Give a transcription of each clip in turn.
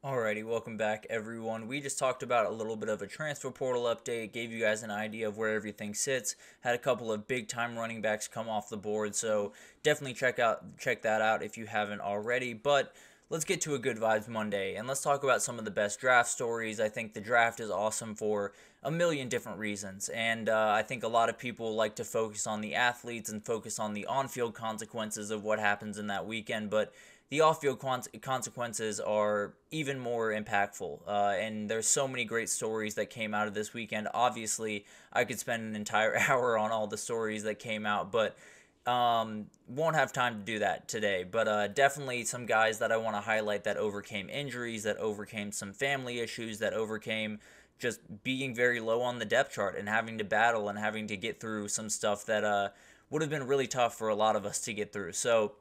Alrighty, welcome back everyone. We just talked about a little bit of a transfer portal update, gave you guys an idea of where everything sits, had a couple of big time running backs come off the board, so definitely check that out if you haven't already. But let's get to a good vibes Monday and let's talk about some of the best draft stories. I think the draft is awesome for a million different reasons, and I think a lot of people like to focus on the athletes and focus on the on-field consequences of what happens in that weekend, but the off-field consequences are even more impactful, and there's so many great stories that came out of this weekend. Obviously, I could spend an entire hour on all the stories that came out, but won't have time to do that today. But definitely some guys that I want to highlight that overcame injuries, that overcame some family issues, that overcame just being very low on the depth chart and having to battle and having to get through some stuff that would have been really tough for a lot of us to get through. So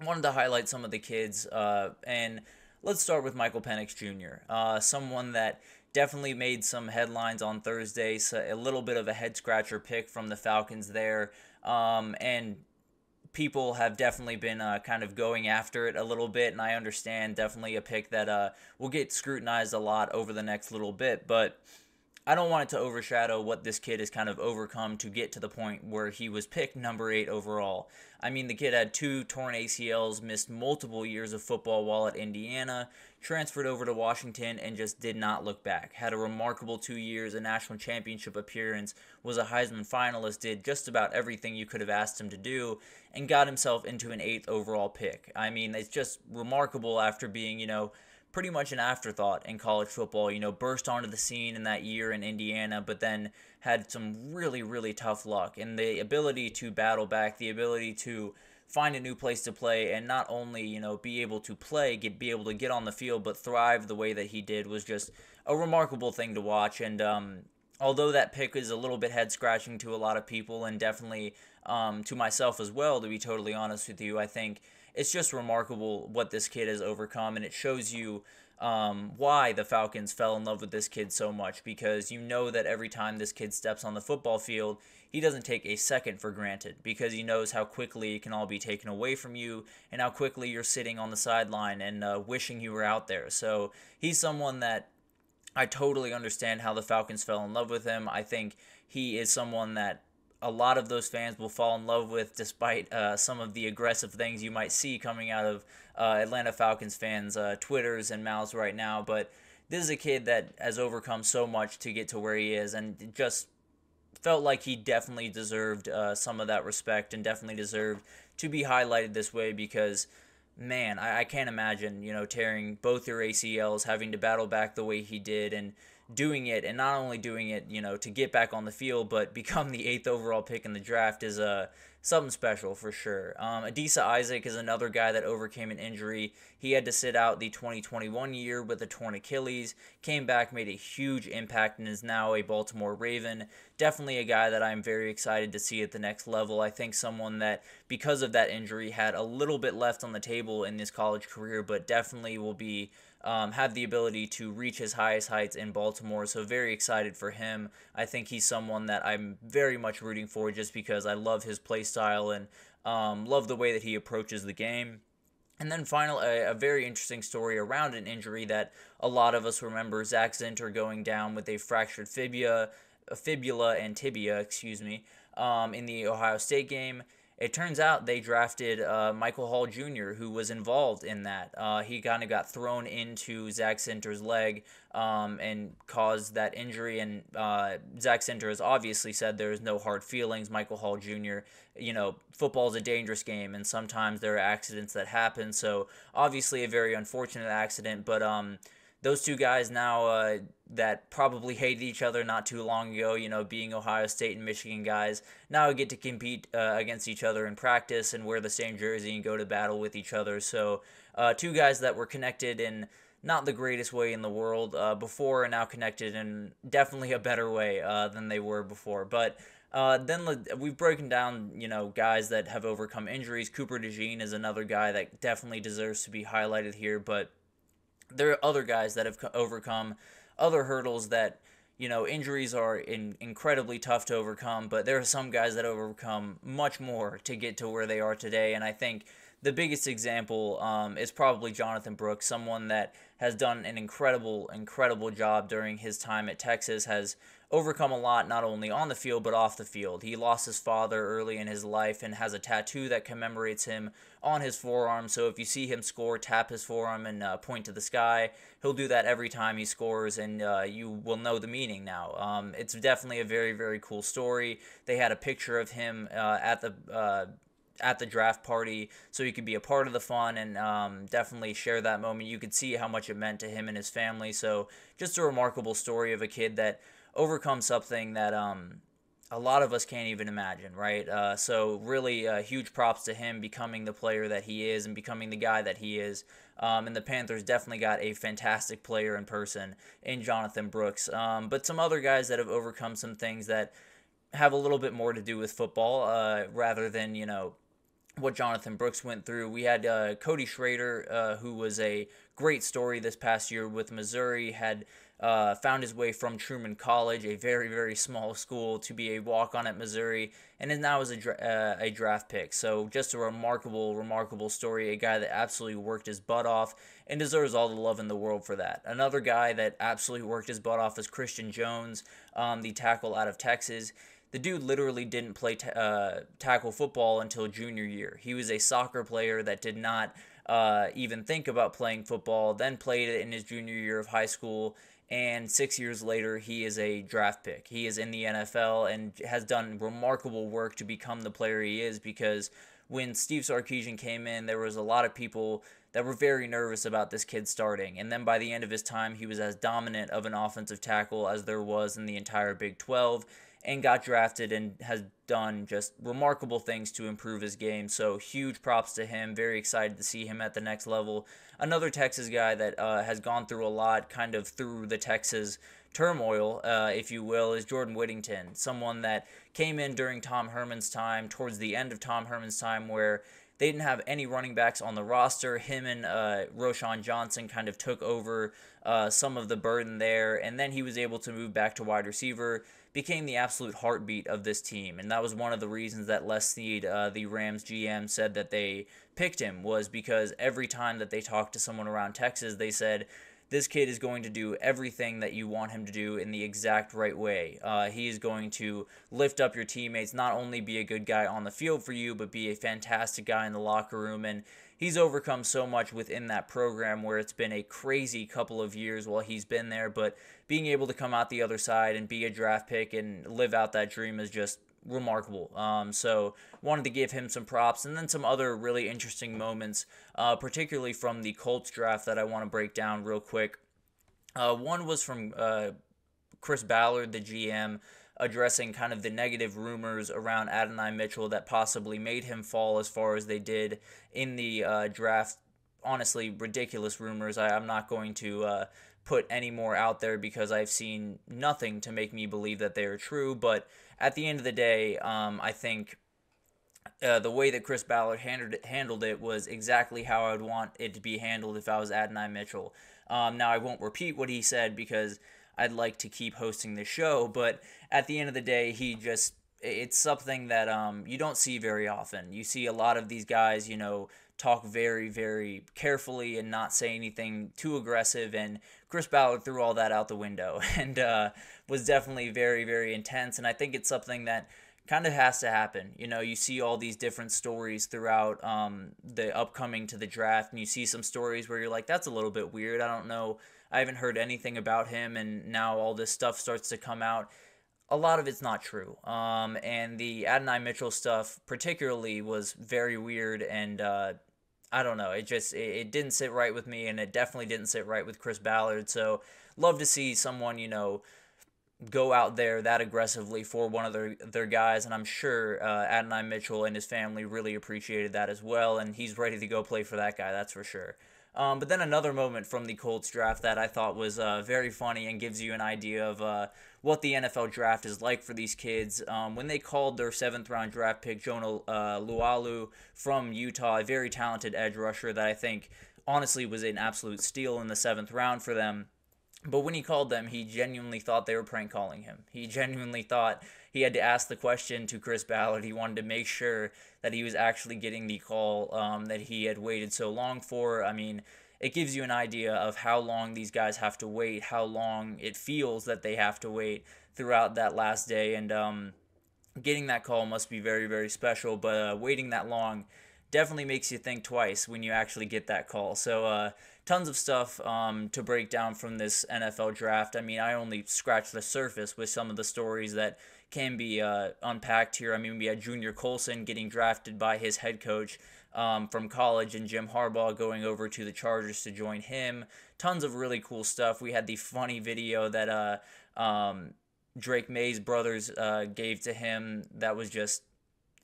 I wanted to highlight some of the kids, and let's start with Michael Penix Jr., someone that definitely made some headlines on Thursday, so a little bit of a head-scratcher pick from the Falcons there, and people have definitely been kind of going after it a little bit, and I understand definitely a pick that will get scrutinized a lot over the next little bit, but I don't want it to overshadow what this kid has kind of overcome to get to the point where he was picked number 8 overall. I mean, the kid had 2 torn ACLs, missed multiple years of football while at Indiana, transferred over to Washington, and just did not look back. Had a remarkable 2 years, a national championship appearance, was a Heisman finalist, did just about everything you could have asked him to do, and got himself into an 8th overall pick. I mean, it's just remarkable after being, pretty much an afterthought in college football, burst onto the scene in that year in Indiana, but then had some really, really tough luck. And the ability to battle back, the ability to find a new place to play, and not only, be able to play, be able to get on the field, but thrive the way that he did was just a remarkable thing to watch. And although that pick is a little bit head scratching to a lot of people, and definitely to myself as well, to be totally honest with you, I think it's just remarkable what this kid has overcome, and it shows you why the Falcons fell in love with this kid so much, because you know that every time this kid steps on the football field, he doesn't take a second for granted, because he knows how quickly it can all be taken away from you and how quickly you're sitting on the sideline and wishing you were out there. So he's someone that I totally understand how the Falcons fell in love with him. I think he is someone that a lot of those fans will fall in love with, despite some of the aggressive things you might see coming out of Atlanta Falcons fans' Twitters and mouths right now. But this is a kid that has overcome so much to get to where he is, and just felt like he definitely deserved some of that respect and definitely deserved to be highlighted this way, because man, I can't imagine, tearing both your ACLs, having to battle back the way he did, and doing it, and not only doing it, to get back on the field, but become the 8th overall pick in the draft is something special for sure. Adisa Isaac is another guy that overcame an injury. He had to sit out the 2021 year with a torn Achilles, came back, made a huge impact, and is now a Baltimore Raven. Definitely a guy that I'm very excited to see at the next level. I think someone that, because of that injury, had a little bit left on the table in his college career, but definitely will be have the ability to reach his highest heights in Baltimore. So very excited for him. I think he's someone that I'm very much rooting for, just because I love his play style and love the way that he approaches the game. And then finally, a very interesting story around an injury that a lot of us remember: Zach Zinter going down with a fractured fibula and tibia, in the Ohio State game. It turns out they drafted Michael Hall Jr., who was involved in that. He kind of got thrown into Zach Zinter's leg and caused that injury. And Zach Zinter has obviously said there's no hard feelings. Michael Hall Jr., football is a dangerous game, and sometimes there are accidents that happen. So obviously a very unfortunate accident, but those two guys now that probably hated each other not too long ago, being Ohio State and Michigan guys, now get to compete against each other in practice and wear the same jersey and go to battle with each other. So two guys that were connected in not the greatest way in the world before, and now connected in definitely a better way than they were before. But then we've broken down, guys that have overcome injuries. Cooper DeJean is another guy that definitely deserves to be highlighted here, but there are other guys that have overcome other hurdles that, injuries are incredibly tough to overcome, but there are some guys that overcome much more to get to where they are today, and I think the biggest example is probably Jonathan Brooks, someone that has done an incredible job during his time at Texas, has overcome a lot not only on the field but off the field. He lost his father early in his life and has a tattoo that commemorates him on his forearm. So if you see him score, tap his forearm and point to the sky. He'll do that every time he scores, and you will know the meaning now. It's definitely a very cool story. They had a picture of him at the draft party, so you could be a part of the fun and definitely share that moment. You could see how much it meant to him and his family. So just a remarkable story of a kid that overcome something that a lot of us can't even imagine, right? So really huge props to him becoming the player that he is and becoming the guy that he is. And the Panthers definitely got a fantastic player in person in Jonathan Brooks. But some other guys that have overcome some things that have a little bit more to do with football rather than, what Jonathan Brooks went through. We had Cody Schrader, who was a great story this past year with Missouri, had found his way from Truman College, a very small school, to be a walk-on at Missouri, and is now as a draft pick. So just a remarkable story, a guy that absolutely worked his butt off and deserves all the love in the world for that. Another guy that absolutely worked his butt off is Christian Jones, the tackle out of Texas. The dude literally didn't play tackle football until junior year. He was a soccer player that did not even think about playing football, then played it in his junior year of high school, and 6 years later, he is a draft pick. He is in the NFL and has done remarkable work to become the player he is, because when Steve Sarkisian came in, there was a lot of people that were very nervous about this kid starting. And then by the end of his time, he was as dominant of an offensive tackle as there was in the entire Big 12, and got drafted and has done just remarkable things to improve his game. So huge props to him. Very excited to see him at the next level. Another Texas guy that has gone through a lot, kind of through the Texas turmoil, if you will, is Jordan Whittington. Someone that came in during Tom Herman's time, towards the end of Tom Herman's time, where they didn't have any running backs on the roster. Him and Roschon Johnson kind of took over some of the burden there, and then he was able to move back to wide receiver, became the absolute heartbeat of this team. And that was one of the reasons that Les Snead, the Rams GM, said that they picked him, was because every time that they talked to someone around Texas, they said, this kid is going to do everything that you want him to do in the exact right way. He is going to lift up your teammates, not only be a good guy on the field for you, but be a fantastic guy in the locker room. And he's overcome so much within that program, where it's been a crazy couple of years while he's been there, but being able to come out the other side and be a draft pick and live out that dream is just remarkable. So wanted to give him some props, and then some other really interesting moments, particularly from the Colts draft, that I want to break down real quick. One was from Chris Ballard, the GM, addressing kind of the negative rumors around Adonai Mitchell that possibly made him fall as far as they did in the draft. Honestly, ridiculous rumors. I'm not going to put any more out there because I've seen nothing to make me believe that they are true. But at the end of the day, I think the way that Chris Ballard handled it was exactly how I would want it to be handled if I was Adonai Mitchell. Now, I won't repeat what he said because I'd like to keep hosting the show, but at the end of the day, it's something that you don't see very often. You see a lot of these guys, talk very carefully and not say anything too aggressive, and Chris Ballard threw all that out the window and was definitely very intense, and I think it's something that kind of has to happen. You see all these different stories throughout the upcoming to the draft, and you see some stories where you're like, that's a little bit weird. I don't know. I haven't heard anything about him, and now all this stuff starts to come out. A lot of it's not true. And the Adonai Mitchell stuff particularly was very weird, and I don't know. It didn't sit right with me, and it definitely didn't sit right with Chris Ballard. So love to see someone, go out there that aggressively for one of their guys, and I'm sure Adonai Mitchell and his family really appreciated that as well, and he's ready to go play for that guy, that's for sure. But then another moment from the Colts draft that I thought was very funny and gives you an idea of what the NFL draft is like for these kids. When they called their 7th-round draft pick, Jonah Lualu from Utah, a very talented edge rusher that I think honestly was an absolute steal in the 7th round for them. But when he called them, he genuinely thought they were prank calling him. He genuinely thought he had to ask the question to Chris Ballard. He wanted to make sure that he was actually getting the call that he had waited so long for. I mean, it gives you an idea of how long these guys have to wait, how long it feels that they have to wait throughout that last day. And getting that call must be very, very special. But waiting that long definitely makes you think twice when you actually get that call. So, tons of stuff to break down from this NFL draft. I mean, I only scratched the surface with some of the stories that can be unpacked here. I mean, we had Junior Colson getting drafted by his head coach from college, and Jim Harbaugh going over to the Chargers to join him. Tons of really cool stuff. We had the funny video that Drake May's brothers gave to him that was just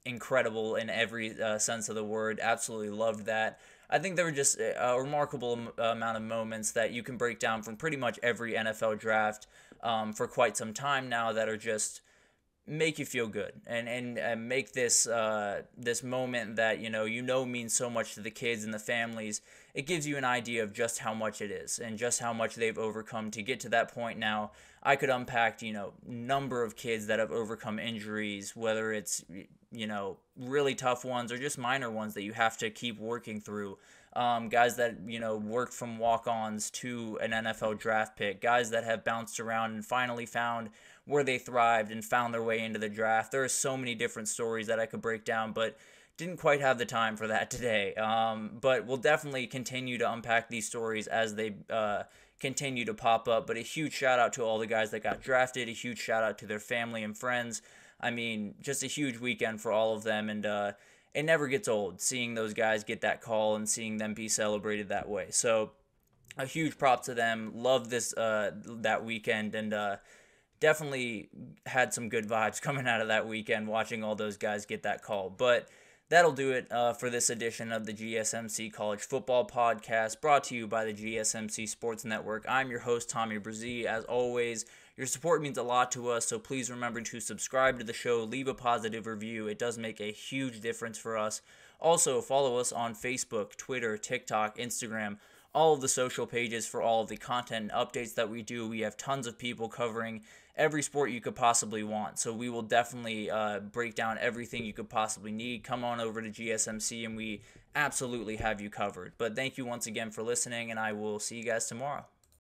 incredible in every sense of the word. Absolutely loved that. I think there were just a remarkable amount of moments that you can break down from pretty much every NFL draft for quite some time now that are just make you feel good and make this this moment that means so much to the kids and the families. It gives you an idea of just how much it is and just how much they've overcome to get to that point now. I could unpack number of kids that have overcome injuries, whether it's really tough ones or just minor ones that you have to keep working through. Guys that worked from walk-ons to an NFL draft pick, guys that have bounced around and finally found where they thrived and found their way into the draft. There are so many different stories that I could break down, but didn't quite have the time for that today. But we'll definitely continue to unpack these stories as they continue to pop up. But a huge shout out to all the guys that got drafted, a huge shout out to their family and friends. I mean, just a huge weekend for all of them, and it never gets old seeing those guys get that call and seeing them be celebrated that way. So a huge prop to them. Love this that weekend, and definitely had some good vibes coming out of that weekend watching all those guys get that call. But that'll do it for this edition of the GSMC College Football Podcast, brought to you by the GSMC Sports Network. I'm your host, Tommy Brzee. As always, your support means a lot to us, so please remember to subscribe to the show, leave a positive review. It does make a huge difference for us. Also, follow us on Facebook, Twitter, TikTok, Instagram, all of the social pages for all of the content and updates that we do. We have tons of people covering every sport you could possibly want, so we will definitely break down everything you could possibly need. Come on over to GSMC and we absolutely have you covered. But thank you once again for listening, and I will see you guys tomorrow.